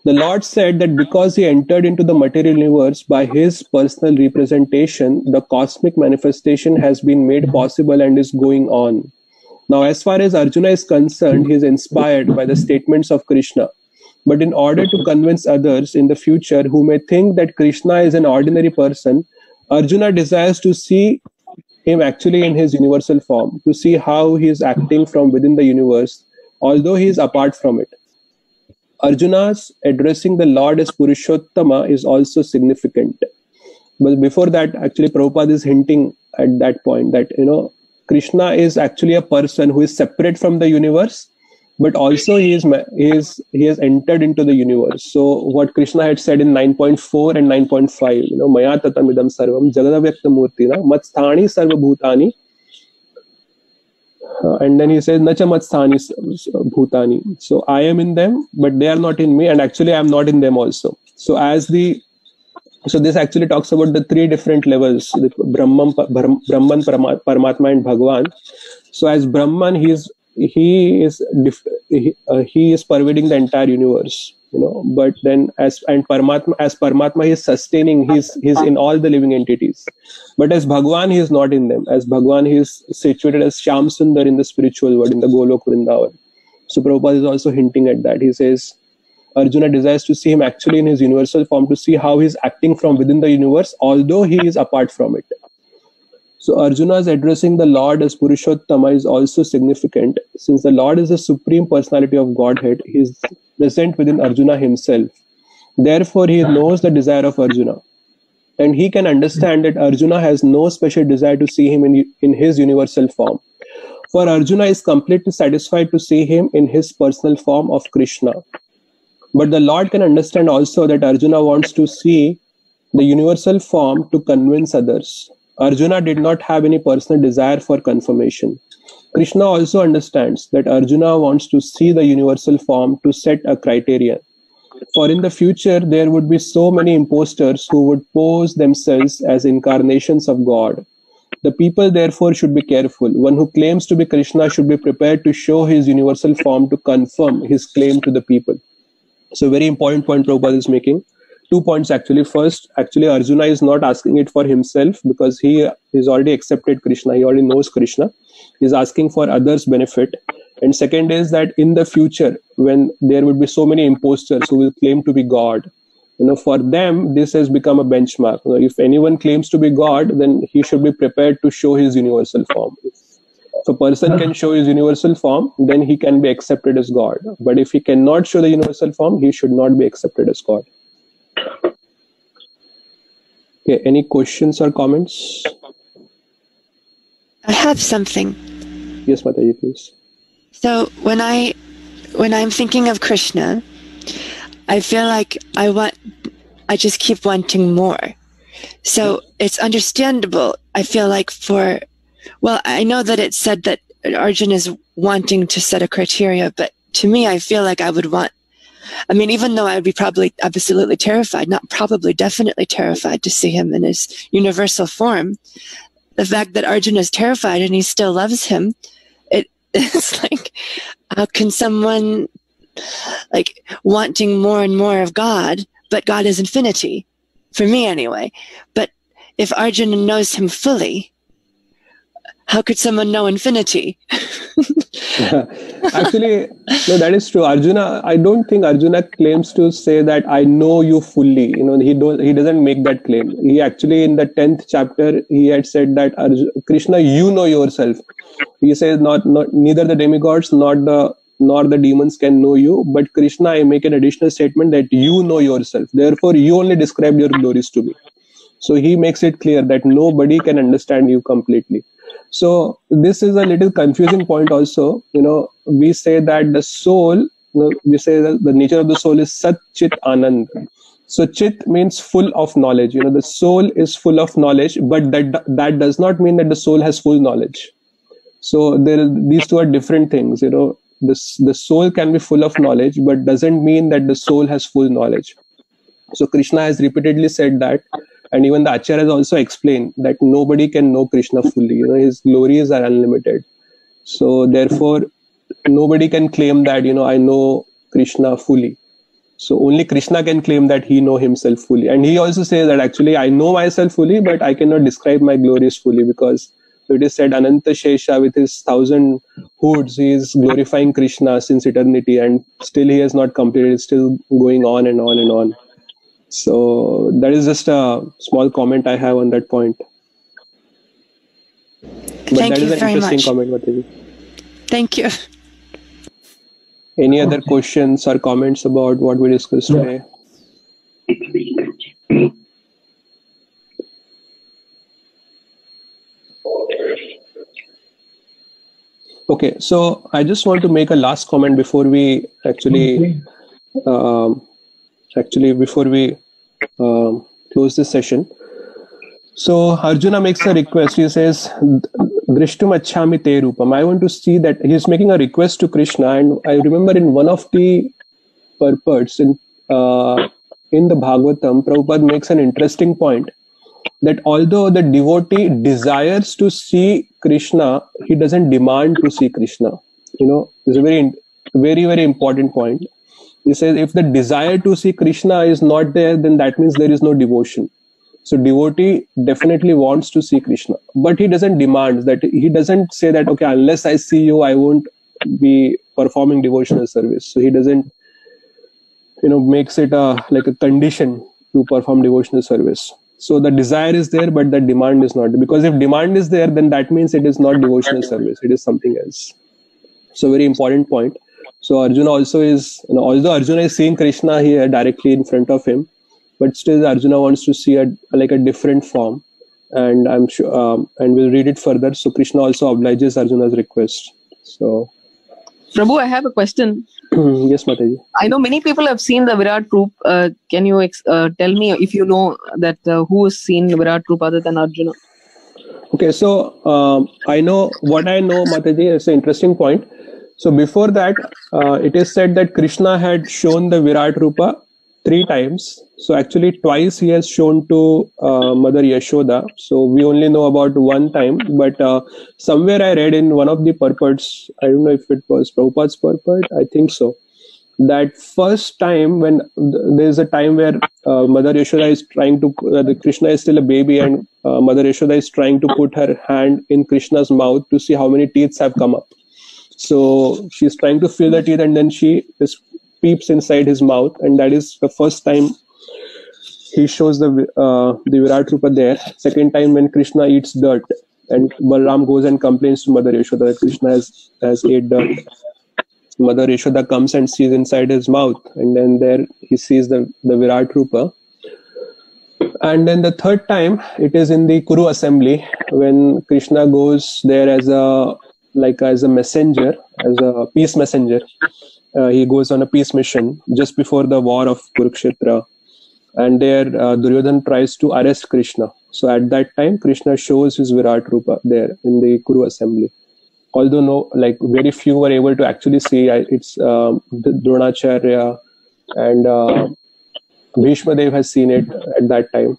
The Lord said that because he entered into the material universe by his personal representation, the cosmic manifestation has been made possible and is going on. Now, as far as Arjuna is concerned, he is inspired by the statements of Krishna. But in order to convince others in the future who may think that Krishna is an ordinary person, Arjuna desires to see him actually in his universal form, to see how he is acting from within the universe, although he is apart from it. Arjuna's addressing the Lord as Purushottama is also significant. But before that, actually, Prabhupada is hinting at that point that, Krishna is actually a person who is separate from the universe, but also he has entered into the universe. So what Krishna had said in 9.4 and 9.5, Maya tatam idam sarvam jagadavyakta murtina matsthani sarva bhutani. And then he says, Nacha matsthani bhutani. So I am in them, but they are not in me, and actually I am not in them also. So this actually talks about the three different levels: the Brahman, Paramatma, and Bhagwan. So as Brahman, he is pervading the entire universe, but then as Paramatma, he is sustaining, he's in all the living entities. But as Bhagwan, he is not in them. As Bhagwan, he is situated as Shyam Sundar in the spiritual world, in the Golok Vrindavan. So Prabhupada is also hinting at that. He says, Arjuna desires to see him actually in his universal form, to see how he's acting from within the universe, although he is apart from it. So Arjuna's addressing the Lord as Purushottama is also significant, since the Lord is the supreme personality of Godhead. He is present within Arjuna himself. Therefore, he knows the desire of Arjuna. And he can understand that Arjuna has no special desire to see him in his universal form. For Arjuna is completely satisfied to see him in his personal form of Krishna. But the Lord can understand also that Arjuna wants to see the universal form to convince others. Arjuna did not have any personal desire for confirmation. Krishna also understands that Arjuna wants to see the universal form to set a criterion. For in the future, there would be so many impostors who would pose themselves as incarnations of God. The people therefore should be careful. One who claims to be Krishna should be prepared to show his universal form to confirm his claim to the people. So very important point Prabhupada is making. 2 points actually. First, actually Arjuna is not asking it for himself because he is already accepted Krishna. He already knows Krishna. He is asking for others' benefit. And second is that in the future, when there would be so many imposters who will claim to be God, for them, this has become a benchmark. If anyone claims to be God, then he should be prepared to show his universal form. If a person can show his universal form, then he can be accepted as God. But if he cannot show the universal form, he should not be accepted as God. Okay, any questions or comments? I have something. Yes, Mataji, please. So when I'm thinking of Krishna, I feel like I just keep wanting more. So it's understandable. I feel like I know that it said that Arjuna is wanting to set a criteria, but to me, I feel like I would want, even though I would be probably absolutely terrified, not probably, definitely terrified to see him in his universal form, the fact that Arjuna is terrified and he still loves him, it's like, how can someone wanting more and more of God, but God is infinity, for me anyway. But if Arjuna knows him fully, how could someone know infinity? Actually, no, that is true. Arjuna, I don't think Arjuna claims to say that I know you fully. He doesn't make that claim. He actually, in the 10th chapter, he had said that Krishna, you know yourself. He says neither the demigods nor the demons can know you, but Krishna, I make an additional statement that you know yourself. Therefore, you only describe your glories to me. So he makes it clear that nobody can understand you completely. So this is a little confusing point also. We say that the soul, we say that the nature of the soul is Sat Chit Anand. So Chit means full of knowledge. The soul is full of knowledge, but that does not mean that the soul has full knowledge. So these two are different things. The soul can be full of knowledge, but doesn't mean that the soul has full knowledge. So Krishna has repeatedly said that. And even the Acharya has also explained that nobody can know Krishna fully. His glories are unlimited. So therefore, nobody can claim that, I know Krishna fully. So only Krishna can claim that he know himself fully. And he also says that actually I know myself fully, but I cannot describe my glories fully, because it is said Ananta Shesha with his 1,000 hoods, he is glorifying Krishna since eternity, and still he has not completed. It's still going on and on and on. So that is just a small comment I have on that point. But Thank that you is an very interesting much. comment, Mataji. Thank you. Any other questions or comments about what we discussed today? Okay, so I just want to make a last comment before we close this session. So Arjuna makes a request. He says, Drishtum achhami te rupam. I want to see that. He's making a request to Krishna. And I remember in one of the purports in the Bhagavatam, Prabhupada makes an interesting point that although the devotee desires to see Krishna, he doesn't demand to see Krishna. It's a very, very, very important point. He says if the desire to see Krishna is not there, then that means there is no devotion. So devotee definitely wants to see Krishna, but he doesn't demand that. He doesn't say that, okay, unless I see you, I won't be performing devotional service. So he doesn't makes it like a condition to perform devotional service. So the desire is there, but the demand is not. Because if demand is there, then that means it is not devotional service. It is something else. So very important point. So Arjuna also is, although Arjuna is seeing Krishna here directly in front of him, but still Arjuna wants to see a different form. And I'm sure, and we'll read it further. So Krishna also obliges Arjuna's request. So, Prabhu, I have a question. Yes, Mataji. I know many people have seen the Virat Roop. Can you tell me if you know that who has seen the Virat Roop other than Arjuna? Okay, so I know what I know, Mataji. It's an interesting point. So before that, it is said that Krishna had shown the Virat Rupa 3 times. So actually twice he has shown to Mother Yashoda. So we only know about 1 time. But somewhere I read in one of the purports, I don't know if it was Prabhupada's purport, I think so, that first time when there's a time where Mother Yashoda is trying to, Krishna is still a baby, and Mother Yashoda is trying to put her hand in Krishna's mouth to see how many teeth have come up. So she's trying to fill the teeth, and then she just peeps inside his mouth, and that is the first time he shows the Virat Rupa there. Second time when Krishna eats dirt, and Balaram goes and complains to Mother Yashoda that Krishna has ate dirt. Mother Yashoda comes and sees inside his mouth, and then there he sees the Virat Rupa. And then the third time, it is in the Kuru assembly when Krishna goes there as a messenger, as a peace messenger. He goes on a peace mission just before the war of Kurukshetra, and there Duryodhana tries to arrest Krishna. So at that time, Krishna shows his Virat Rupa there in the Kuru assembly. Although very few were able to actually see, it's Dronacharya and Bhishma Dev has seen it at that time.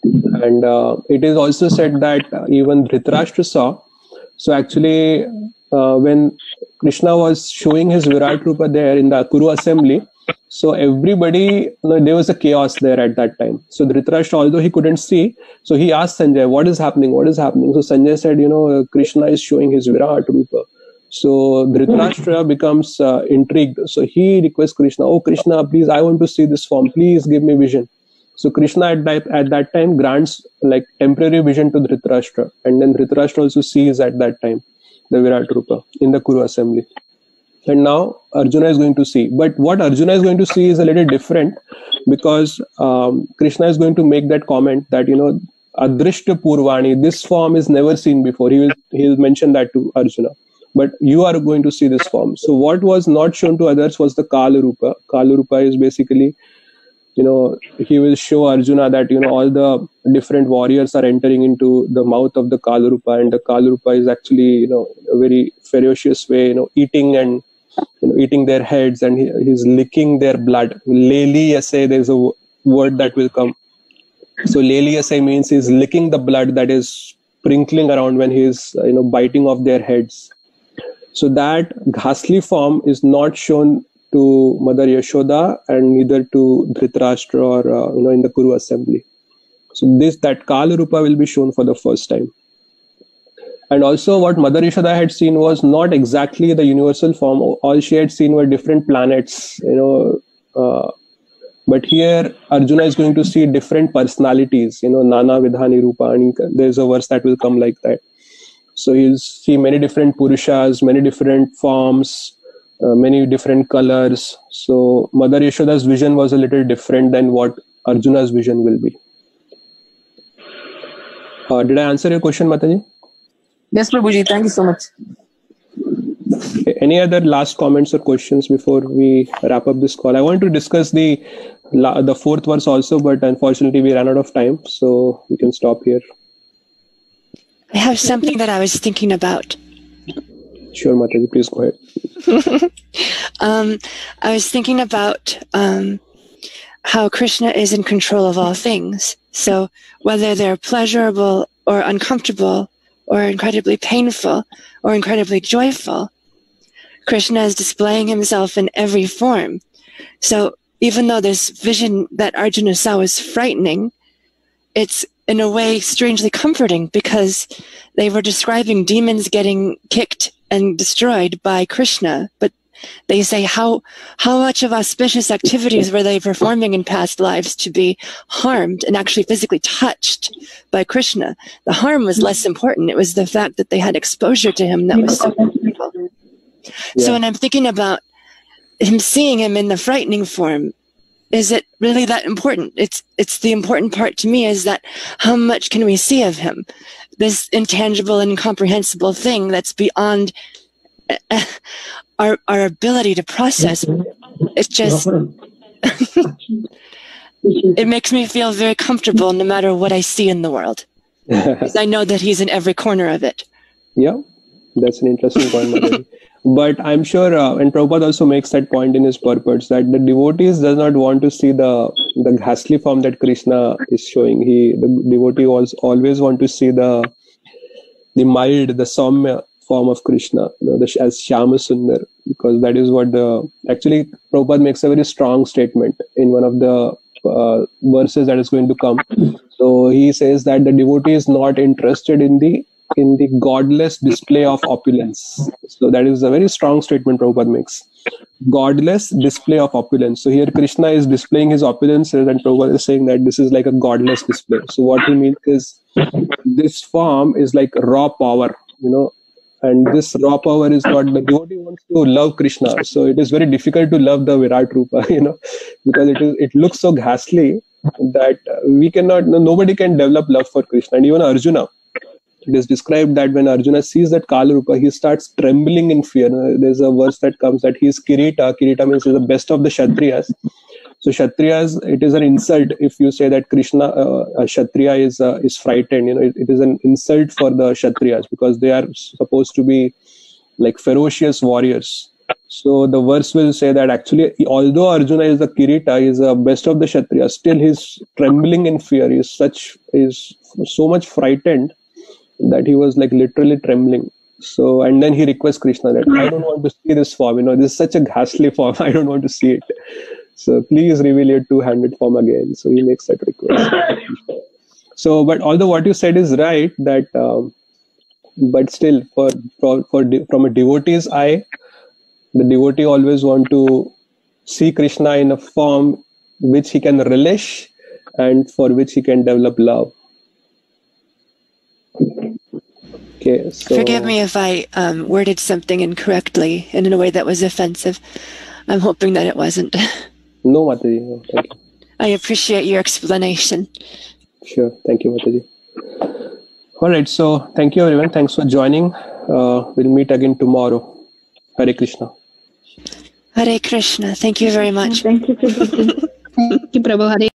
And it is also said that even Dhritarashtra saw. So actually, when Krishna was showing his Virat Rupa there in the Kuru assembly, so everybody, there was a chaos there at that time. So Dhritarashtra, although he couldn't see, so he asked Sanjay, what is happening? What is happening? So Sanjay said, Krishna is showing his Virat Rupa. So Dhritarashtra becomes intrigued. So he requests Krishna, oh Krishna, please, I want to see this form. Please give me vision. So Krishna at that time grants temporary vision to Dhritarashtra. And then Dhritarashtra also sees at that time the Virat Rupa in the Kuru assembly. And now Arjuna is going to see. But what Arjuna is going to see is a little different, because Krishna is going to make that comment that, Adrishta Purvani, this form is never seen before. He'll mention that to Arjuna. But you are going to see this form. So what was not shown to others was the Kala Rupa. Kala Rupa is basically, he will show Arjuna that, all the different warriors are entering into the mouth of the Kala Rupa, and the Kala Rupa is actually, a very ferocious way, eating and, eating their heads, and he's licking their blood. Leli Yase, there's a word that will come. So Leli Yase means he's licking the blood that is sprinkling around when he's, biting off their heads. So that ghastly form is not shown to Mother Yashoda and neither to Dhritarashtra or, in the Kuru assembly. So that Kala Rupa will be shown for the first time. And also what Mother Yashoda had seen was not exactly the universal form. All she had seen were different planets, but here Arjuna is going to see different personalities, Nana Vidhani Rupa, and there's a verse that will come like that. So he'll see many different Purushas, many different forms, many different colors. So Mother Yashoda's vision was a little different than what Arjuna's vision will be. Did I answer your question, Mataji? Yes, Prabhuji. Thank you so much. Any other last comments or questions before we wrap up this call? I want to discuss the 4th verse also, but unfortunately we ran out of time, so we can stop here. I have something that I was thinking about. Sure, Mataji, please go ahead. I was thinking about how Krishna is in control of all things. So whether they're pleasurable or uncomfortable or incredibly painful or incredibly joyful, Krishna is displaying himself in every form. So even though this vision that Arjuna saw was frightening, it's in a way strangely comforting, because they were describing demons getting kicked and destroyed by Krishna, but they say how much of auspicious activities were they performing in past lives to be harmed and actually physically touched by Krishna. The harm was less important. It was the fact that they had exposure to him that was so wonderful. So when I'm thinking about him, seeing him in the frightening form, is it really that important? It's the important part to me, is that how much can we see of him? This intangible, incomprehensible thing that's beyond our ability to process. It's just, it makes me feel very comfortable no matter what I see in the world. Because I know that he's in every corner of it. Yeah, that's an interesting point, Mataji. But I'm sure, and Prabhupada also makes that point in his purports, that the devotees does not want to see the ghastly form that Krishna is showing. The devotee always want to see the mild, the Saumya form of Krishna, as Shyama Sundar, because that is what actually Prabhupada makes a very strong statement in one of the verses that is going to come. So he says that the devotee is not interested in the godless display of opulence. So that is a very strong statement Prabhupada makes. Godless display of opulence. So here Krishna is displaying his opulences, and Prabhupada is saying that this is like a godless display. So what he means is this form is like raw power, and this raw power is not, the devotee wants to love Krishna. So it is very difficult to love the Virat Rupa, because it looks so ghastly that nobody can develop love for Krishna. And even Arjuna, it is described that when Arjuna sees that Kala Rupa, he starts trembling in fear. There's a verse that comes that he is Kirita. Kirita means he's the best of the Kshatriyas. So Kshatriyas, it is an insult if you say that Krishna, a Kshatriya is frightened. It is an insult for the Kshatriyas, because they are supposed to be like ferocious warriors. So the verse will say that actually, although Arjuna is the Kirita, is the best of the Kshatriyas, still he's trembling in fear. He is so much frightened that he was like literally trembling. So, and then he requests Krishna that I don't want to see this form. This is such a ghastly form. I don't want to see it. So please reveal your two-handed form again. So he makes that request. So, but although what you said is right, that but still, from a devotee's eye, the devotee always want to see Krishna in a form which he can relish and for which he can develop love. Okay, so forgive me if I worded something incorrectly and in a way that was offensive. I'm hoping that it wasn't. No, Mataji. No, thank you. I appreciate your explanation. Sure. Thank you, Mataji. All right. So thank you, everyone. Thanks for joining. We'll meet again tomorrow. Hare Krishna. Hare Krishna. Thank you very much. Thank you, Prabhuji. Thank you, Prabhu. Hare